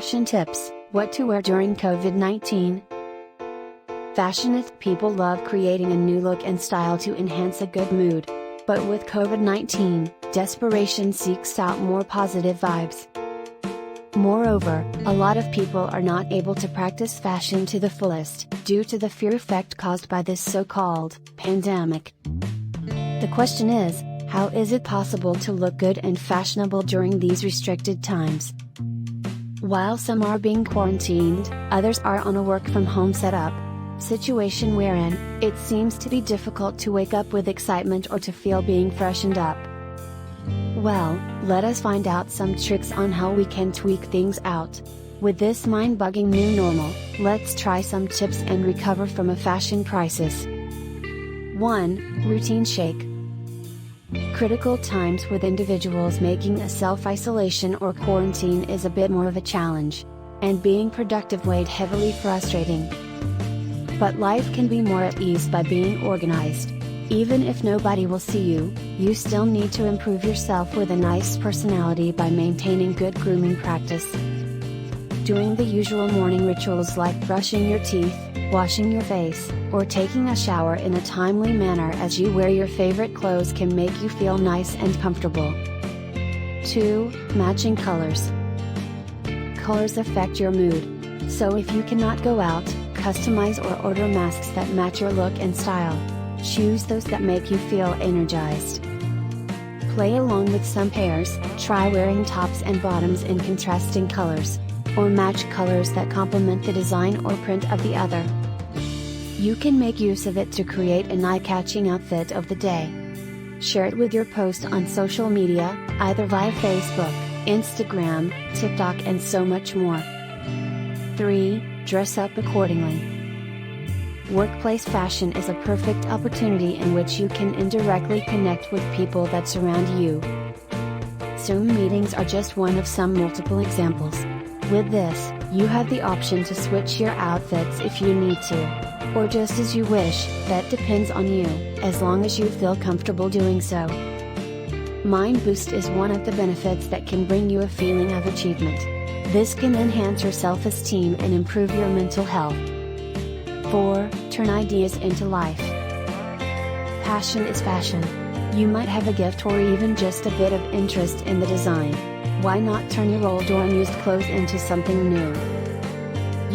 Fashion tips: what to wear during COVID-19. Fashionate people love creating a new look and style to enhance a good mood. But with COVID-19, desperation seeks out more positive vibes. Moreover, a lot of people are not able to practice fashion to the fullest, due to the fear effect caused by this so-called pandemic. The question is, how is it possible to look good and fashionable during these restricted times? While some are being quarantined, others are on a work-from-home setup situation wherein it seems to be difficult to wake up with excitement or to feel being freshened up. Well, let us find out some tricks on how we can tweak things out. With this mind-bugging new normal, let's try some tips and recover from a fashion crisis. 1. Routine shake. Critical times with individuals making a self-isolation or quarantine is a bit more of a challenge, and being productive weighed heavily frustrating. But life can be more at ease by being organized. Even if nobody will see you, you still need to improve yourself with a nice personality by maintaining good grooming practice. Doing the usual morning rituals like brushing your teeth, washing your face, or taking a shower in a timely manner as you wear your favorite clothes can make you feel nice and comfortable. 2. Matching colors. Colors affect your mood. So if you cannot go out, customize or order masks that match your look and style. Choose those that make you feel energized. Play along with some pairs, try wearing tops and bottoms in contrasting colors, or match colors that complement the design or print of the other. You can make use of it to create an eye-catching outfit of the day. Share it with your post on social media, either via Facebook, Instagram, TikTok and so much more. 3. Dress up accordingly. Workplace fashion is a perfect opportunity in which you can indirectly connect with people that surround you. Zoom meetings are just one of some multiple examples. With this, you have the option to switch your outfits if you need to, or just as you wish. That depends on you, as long as you feel comfortable doing so. Mind boost is one of the benefits that can bring you a feeling of achievement. This can enhance your self-esteem and improve your mental health. 4. Turn ideas into life. Passion is fashion. You might have a gift or even just a bit of interest in the design. Why not turn your old or unused clothes into something new?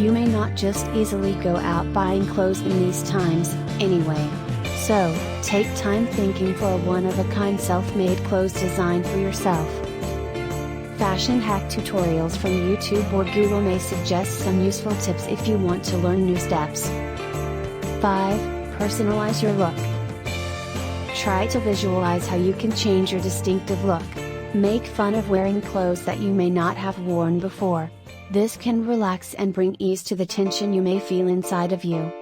You may not just easily go out buying clothes in these times, anyway. So, take time thinking for a one-of-a-kind self-made clothes design for yourself. Fashion hack tutorials from YouTube or Google may suggest some useful tips if you want to learn new steps. 5. Personalize your look. Try to visualize how you can change your distinctive look. Make fun of wearing clothes that you may not have worn before. This can relax and bring ease to the tension you may feel inside of you.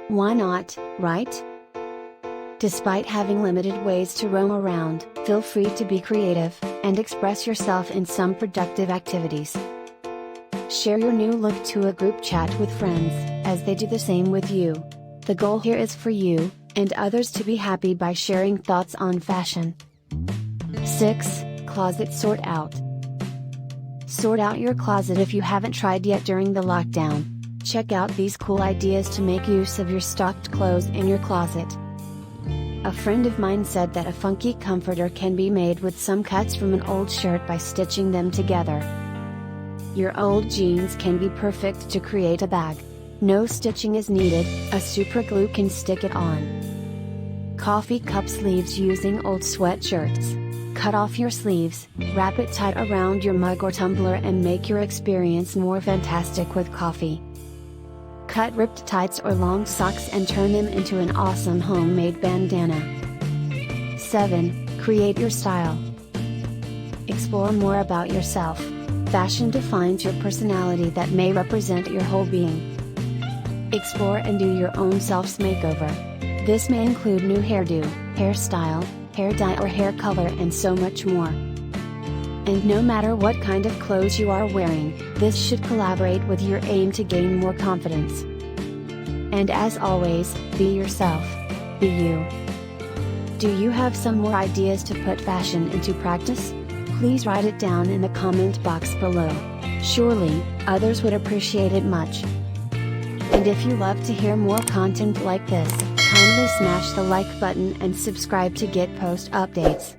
Why not, right? Despite having limited ways to roam around, feel free to be creative, and express yourself in some productive activities. Share your new look to a group chat with friends, as they do the same with you. The goal here is for you, and others to be happy by sharing thoughts on fashion. 6. Closet sort out. Sort out your closet if you haven't tried yet during the lockdown. Check out these cool ideas to make use of your stocked clothes in your closet. A friend of mine said that a funky comforter can be made with some cuts from an old shirt by stitching them together. Your old jeans can be perfect to create a bag. No stitching is needed, a super glue can stick it on. Coffee cup sleeves using old sweatshirts. Cut off your sleeves, wrap it tight around your mug or tumbler and make your experience more fantastic with coffee. Cut ripped tights or long socks and turn them into an awesome homemade bandana. 7. Create your style. Explore more about yourself. Fashion defines your personality that may represent your whole being. Explore and do your own self's makeover. This may include new hairdo, hairstyle, hair dye or hair color and so much more. And no matter what kind of clothes you are wearing, this should collaborate with your aim to gain more confidence. And as always, be yourself. Be you. Do you have some more ideas to put fashion into practice? Please write it down in the comment box below. Surely, others would appreciate it much. And if you love to hear more content like this, kindly smash the like button and subscribe to get post updates.